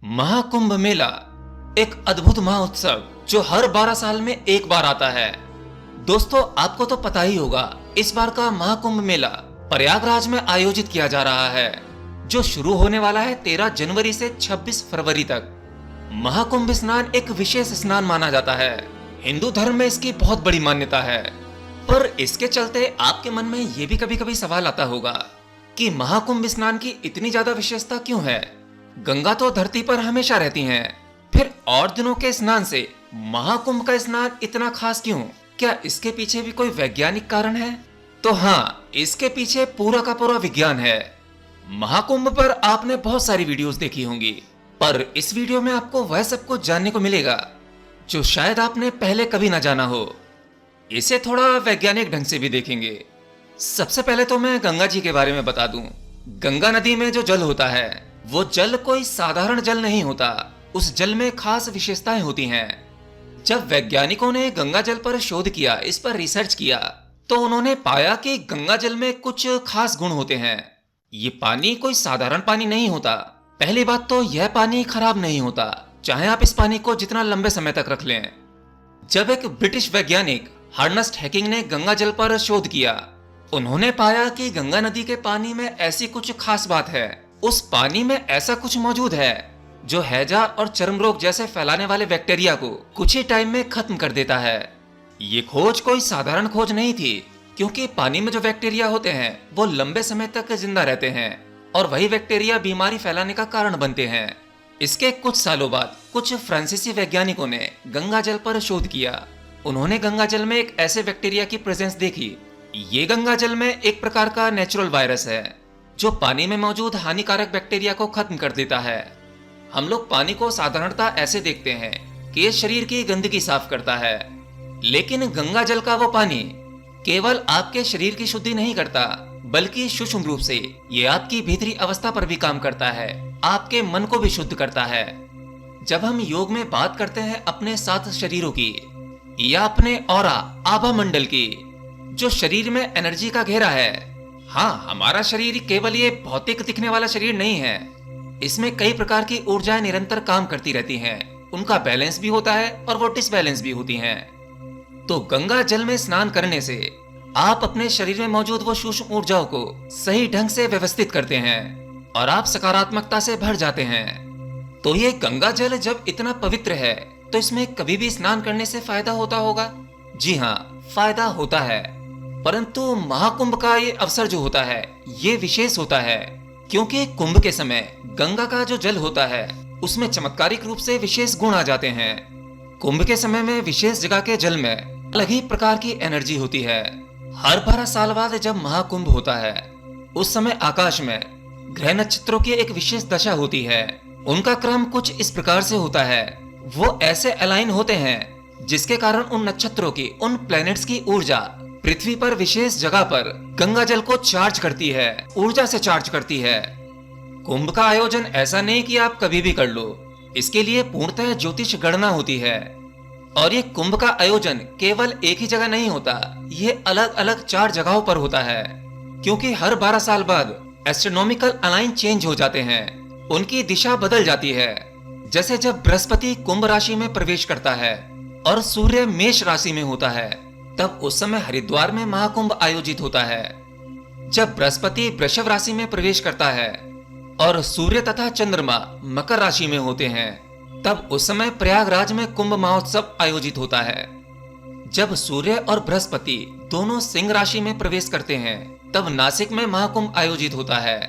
महाकुंभ मेला एक अद्भुत महोत्सव जो हर 12 साल में एक बार आता है। दोस्तों, आपको तो पता ही होगा, इस बार का महाकुंभ मेला प्रयागराज में आयोजित किया जा रहा है, जो शुरू होने वाला है 13 जनवरी से 26 फरवरी तक। महाकुंभ स्नान एक विशेष स्नान माना जाता है। हिंदू धर्म में इसकी बहुत बड़ी मान्यता है। पर इसके चलते आपके मन में ये भी कभी कभी सवाल आता होगा कि महाकुंभ स्नान की इतनी ज्यादा विशेषता क्यों है? गंगा तो धरती पर हमेशा रहती हैं, फिर और दिनों के स्नान से महाकुंभ का स्नान इतना खास क्यों? क्या इसके पीछे भी कोई वैज्ञानिक कारण है? तो हाँ, इसके पीछे पूरा का पूरा विज्ञान है। महाकुंभ पर आपने बहुत सारी वीडियोस देखी होंगी, पर इस वीडियो में आपको वह सब कुछ जानने को मिलेगा जो शायद आपने पहले कभी ना जाना हो। इसे थोड़ा वैज्ञानिक ढंग से भी देखेंगे। सबसे पहले तो मैं गंगा जी के बारे में बता दूं। गंगा नदी में जो जल होता है, वो जल कोई साधारण जल नहीं होता। उस जल में खास विशेषताएं होती हैं। जब वैज्ञानिकों ने गंगा जल पर शोध किया, इस पर रिसर्च किया, तो उन्होंने पाया कि गंगा जल में कुछ खास गुण होते हैं। ये पानी कोई साधारण पानी नहीं होता। पहली बात तो यह पानी खराब नहीं होता, चाहे आप इस पानी को जितना लंबे समय तक रख लें। जब एक ब्रिटिश वैज्ञानिक अर्नेस्ट हैकिंग ने गंगा जल पर शोध किया, उन्होंने पाया कि गंगा नदी के पानी में ऐसी कुछ खास बात है। उस पानी में ऐसा कुछ मौजूद है जो हैजा और चर्म रोग जैसे फैलाने वाले बैक्टीरिया को कुछ ही टाइम में खत्म कर देता है। ये खोज कोई साधारण खोज नहीं थी, क्योंकि पानी में जो बैक्टीरिया होते हैं वो लंबे समय तक जिंदा रहते हैं और वही बैक्टीरिया बीमारी फैलाने का कारण बनते हैं। इसके कुछ सालों बाद कुछ फ्रांसीसी वैज्ञानिकों ने गंगा जल पर शोध किया। उन्होंने गंगा जल में एक ऐसे बैक्टीरिया की प्रेजेंस देखी। ये गंगा जल में एक प्रकार का नेचुरल वायरस है जो पानी में मौजूद हानिकारक बैक्टीरिया को खत्म कर देता है। हम लोग पानी को साधारणता ऐसे देखते हैं कि ये शरीर की गंदगी साफ करता है, लेकिन गंगा जल का वो पानी केवल आपके शरीर की शुद्धि नहीं करता, बल्कि सूक्ष्म रूप से ये आपकी भीतरी अवस्था पर भी काम करता है, आपके मन को भी शुद्ध करता है। जब हम योग में बात करते हैं अपने 7 शरीरों की या अपने ऑरा आभा मंडल की, जो शरीर में एनर्जी का घेरा है, हाँ, हमारा शरीर केवल ये भौतिक दिखने वाला शरीर नहीं है। इसमें कई प्रकार की ऊर्जाएं निरंतर काम करती रहती हैं। उनका बैलेंस भी होता है और वो डिसबैलेंस भी होती हैं। तो गंगा जल में स्नान करने से आप अपने शरीर में मौजूद वो सूक्ष्म ऊर्जाओं को सही ढंग से व्यवस्थित करते हैं और आप सकारात्मकता से भर जाते हैं। तो ये गंगा जल जब इतना पवित्र है, तो इसमें कभी भी स्नान करने से फायदा होता होगा? जी हाँ, फायदा होता है। परंतु महाकुंभ का ये अवसर जो होता है, ये विशेष होता है, क्योंकि कुंभ के समय गंगा का जो जल होता है उसमें चमत्कारिक रूप से विशेष गुण आ जाते हैं। कुंभ के समय में विशेष जगह के जल में अलग ही प्रकार की एनर्जी होती है। हर 12 साल बाद जब महाकुंभ होता है, उस समय आकाश में ग्रह नक्षत्रों की एक विशेष दशा होती है। उनका क्रम कुछ इस प्रकार से होता है, वो ऐसे अलाइन होते हैं जिसके कारण उन नक्षत्रों की, उन प्लैनेट्स की ऊर्जा पृथ्वी पर विशेष जगह पर गंगा जल को चार्ज करती है, ऊर्जा से चार्ज करती है। कुंभ का आयोजन ऐसा नहीं कि आप कभी भी कर लो। इसके लिए पूर्णतः ज्योतिष गणना होती है। और ये कुंभ का आयोजन केवल एक ही जगह नहीं होता, ये अलग अलग 4 जगहों पर होता है, क्योंकि हर 12 साल बाद एस्ट्रोनॉमिकल अलाइन चेंज हो जाते हैं, उनकी दिशा बदल जाती है। जैसे जब बृहस्पति कुंभ राशि में प्रवेश करता है और सूर्य मेष राशि में होता है, तब उस समय हरिद्वार में महाकुंभ आयोजित होता है। जब बृहस्पति वृषभ राशि में प्रवेश करता है और सूर्य तथा चंद्रमा मकर राशि में होते हैं, तब उस समय प्रयागराज में कुंभ महोत्सव आयोजित होता है। जब सूर्य और बृहस्पति दोनों सिंह राशि में प्रवेश करते हैं, तब नासिक में महाकुंभ आयोजित होता है।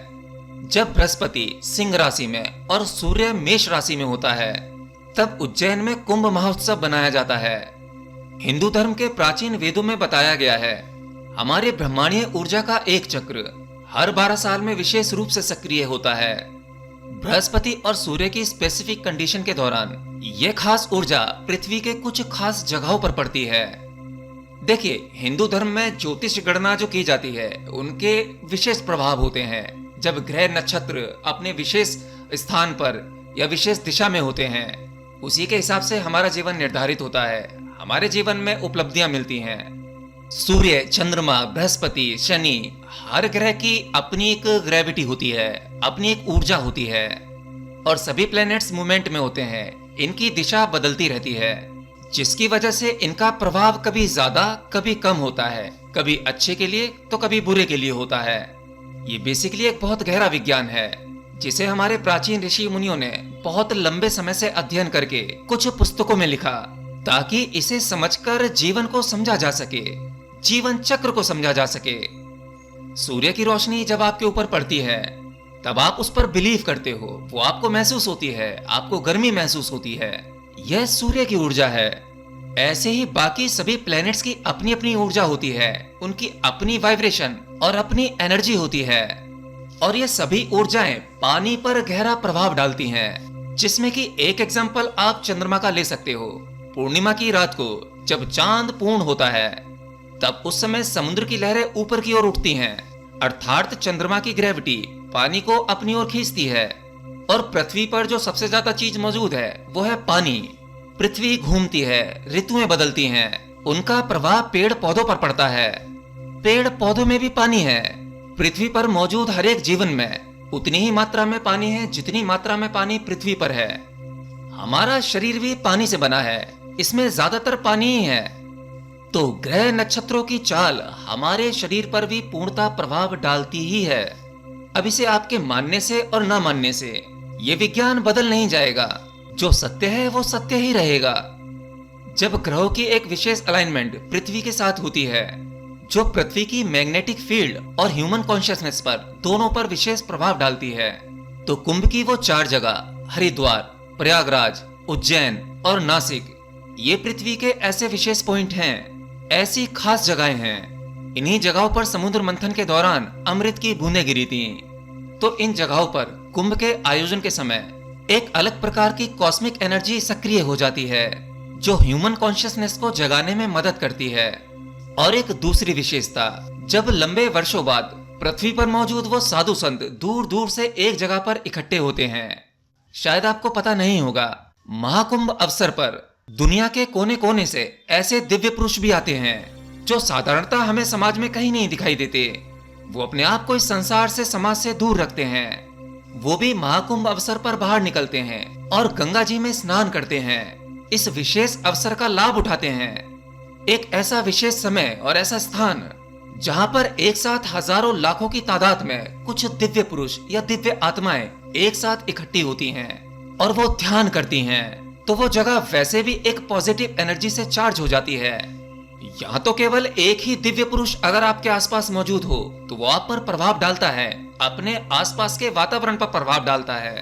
जब बृहस्पति सिंह राशि में और सूर्य मेष राशि में होता है, तब उज्जैन में कुंभ महोत्सव बनाया जाता है। हिंदू धर्म के प्राचीन वेदों में बताया गया है, हमारे ब्रह्मांडीय ऊर्जा का एक चक्र हर 12 साल में विशेष रूप से सक्रिय होता है। बृहस्पति और सूर्य की स्पेसिफिक कंडीशन के दौरान यह खास ऊर्जा पृथ्वी के कुछ खास जगहों पर पड़ती है। देखिए, हिंदू धर्म में ज्योतिष गणना जो की जाती है, उनके विशेष प्रभाव होते हैं। जब ग्रह नक्षत्र अपने विशेष स्थान पर या विशेष दिशा में होते हैं, उसी के हिसाब से हमारा जीवन निर्धारित होता है, हमारे जीवन में उपलब्धियां मिलती हैं। सूर्य, चंद्रमा, बृहस्पति, शनि, हर ग्रह की अपनी एक ग्रेविटी होती है, अपनी एक ऊर्जा होती है। और सभी प्लैनेट्स मूवमेंट में होते हैं। इनकी दिशा बदलती रहती है, जिसकी वजह से इनका प्रभाव कभी ज्यादा कभी कम होता है, कभी अच्छे के लिए तो कभी बुरे के लिए होता है। ये बेसिकली एक बहुत गहरा विज्ञान है, जिसे हमारे प्राचीन ऋषि मुनियों ने बहुत लंबे समय से अध्ययन करके कुछ पुस्तकों में लिखा, ताकि इसे समझकर जीवन को समझा जा सके, जीवन चक्र को समझा जा सके। सूर्य की रोशनी जब आपके ऊपर पड़ती है तब आप उस पर बिलीव करते हो, वो आपको महसूस होती है, आपको गर्मी महसूस होती है। यह सूर्य की ऊर्जा है। ऐसे ही बाकी सभी प्लैनेट्स की अपनी अपनी ऊर्जा होती है, उनकी अपनी वाइब्रेशन और अपनी एनर्जी होती है। और ये सभी ऊर्जाएं पानी पर गहरा प्रभाव डालती हैं, जिसमें कि एक एग्जांपल आप चंद्रमा का ले सकते हो। पूर्णिमा की रात को जब चांद पूर्ण होता है तब उस समय समुद्र की लहरें ऊपर की ओर उठती हैं, अर्थात चंद्रमा की ग्रेविटी पानी को अपनी ओर खींचती है। और पृथ्वी पर जो सबसे ज्यादा चीज मौजूद है वो है पानी। पृथ्वी घूमती है, ऋतुएं बदलती हैं, उनका प्रभाव पेड़ पौधों पर पड़ता है। पेड़ पौधों में भी पानी है। पृथ्वी पर मौजूद हर एक जीवन में उतनी ही मात्रा में पानी है जितनी मात्रा में पानी पृथ्वी पर है। हमारा शरीर भी पानी से बना है, इसमें ज्यादातर पानी ही है। तो ग्रह नक्षत्रों की चाल हमारे शरीर पर भी पूर्णता प्रभाव डालती ही है। अब इसे आपके मानने से और ना मानने से ये विज्ञान बदल नहीं जाएगा। जो सत्य है वो सत्य ही रहेगा। जब ग्रहों की एक विशेष अलाइनमेंट पृथ्वी के साथ होती है, जो पृथ्वी की मैग्नेटिक फील्ड और ह्यूमन कॉन्शियसनेस पर दोनों पर विशेष प्रभाव डालती है, तो कुंभ की वो 4 जगह हरिद्वार, प्रयागराज, उज्जैन और नासिक, ये पृथ्वी के ऐसे विशेष पॉइंट हैं, ऐसी खास जगहें हैं। इन्हीं जगहों पर समुद्र मंथन के दौरान अमृत की बूंदें गिरी थी। तो इन जगहों पर कुंभ के आयोजन के समय एक अलग प्रकार की कॉस्मिक एनर्जी सक्रिय हो जाती है, जो ह्यूमन कॉन्शियसनेस को जगाने में मदद करती है। और एक दूसरी विशेषता, जब लंबे वर्षों बाद पृथ्वी पर मौजूद वो साधु संत दूर दूर से एक जगह पर इकट्ठे होते हैं। शायद आपको पता नहीं होगा, महाकुंभ अवसर पर दुनिया के कोने कोने से ऐसे दिव्य पुरुष भी आते हैं जो साधारणतः हमें समाज में कहीं नहीं दिखाई देते। वो अपने आप को इस संसार से, समाज से दूर रखते हैं। वो भी महाकुंभ अवसर पर बाहर निकलते हैं और गंगा जी में स्नान करते हैं। इस विशेष अवसर का लाभ उठाते हैं। एक ऐसा विशेष समय और ऐसा स्थान जहां पर एक साथ हजारों लाखों की तादाद में कुछ दिव्य पुरुष या दिव्य आत्माएं एक साथ इकट्ठी होती हैं और वो ध्यान करती हैं, तो वो जगह वैसे भी एक पॉजिटिव एनर्जी से चार्ज हो जाती है। यहाँ तो केवल एक ही दिव्य पुरुष अगर आपके आसपास मौजूद हो तो वो आप पर प्रभाव डालता है, अपने आसपास के वातावरण पर प्रभाव डालता है।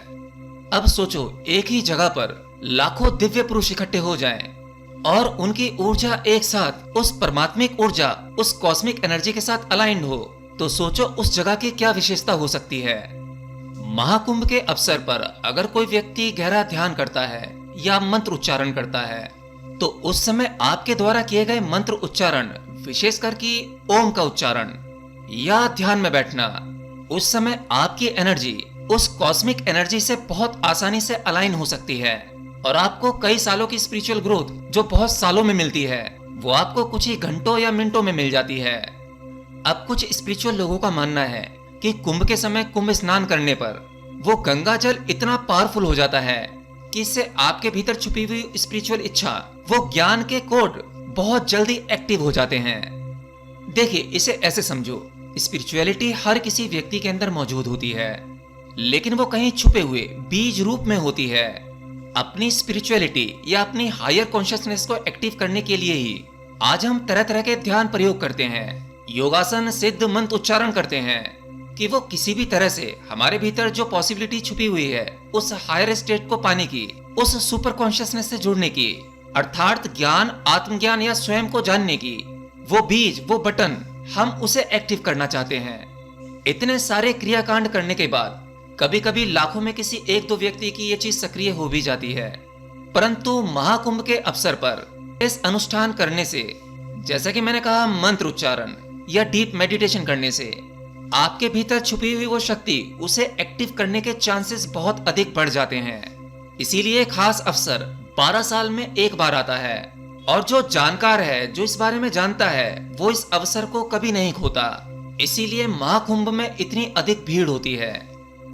अब सोचो, एक ही जगह पर लाखों दिव्य पुरुष इकट्ठे हो जाएं और उनकी ऊर्जा एक साथ उस परमात्मिक ऊर्जा, उस कॉस्मिक एनर्जी के साथ अलाइंड हो, तो सोचो उस जगह की क्या विशेषता हो सकती है। महाकुंभ के अवसर पर अगर कोई व्यक्ति गहरा ध्यान करता है या मंत्र उच्चारण करता है, तो उस समय आपके द्वारा किए गए मंत्र उच्चारण, विशेषकर कि ओम का उच्चारण या ध्यान में बैठना, उस समय आपकी एनर्जी उस कॉस्मिक एनर्जी से बहुत आसानी से अलाइन हो सकती है और आपको कई सालों की स्पिरिचुअल ग्रोथ जो बहुत सालों में मिलती है, वो आपको कुछ ही घंटों या मिनटों में मिल जाती है। अब कुछ स्पिरिचुअल लोगों का मानना है कि कुंभ के समय कुंभ स्नान करने पर वो गंगा जल इतना पावरफुल हो जाता है कि इससे आपके भीतर छुपी हुई स्पिरिचुअल इच्छा, वो ज्ञान के कोड बहुत जल्दी एक्टिव हो जाते हैं। देखिए, इसे ऐसे समझो, स्पिरिचुअलिटी हर किसी व्यक्ति के अंदर मौजूद होती है, लेकिन वो कहीं छुपे हुए बीज रूप में होती है। अपनी स्पिरिचुअलिटी या अपनी हायर कॉन्शियसनेस को एक्टिव करने के लिए ही आज हम तरह तरह के ध्यान प्रयोग करते हैं, योगासन, सिद्ध मंत्र उच्चारण करते हैं, कि वो किसी भी तरह से हमारे भीतर जो पॉसिबिलिटी छुपी हुई है उस हायर स्टेट को पाने की, उस सुपर कॉन्शियसनेस से जुड़ने की, अर्थात ज्ञान, आत्मज्ञान या स्वयं को जानने की, वो बीज, वो बटन, हम उसे एक्टिव करना चाहते हैं। इतने सारे क्रियाकांड करने के बाद कभी कभी लाखों में किसी एक दो व्यक्ति की ये चीज सक्रिय हो भी जाती है, परंतु महाकुंभ के अवसर पर इस अनुष्ठान करने से, जैसा कि मैंने कहा, मंत्र उच्चारण या डीप मेडिटेशन करने से आपके भीतर छुपी हुई वो शक्ति, उसे एक्टिव करने के चांसेस बहुत अधिक बढ़ जाते हैं। इसीलिए खास अवसर 12 साल में एक बार आता है और जो जानकार है, जो इस बारे में जानता है, वो इस अवसर को कभी नहीं खोता। इसीलिए महाकुंभ में इतनी अधिक भीड़ होती है।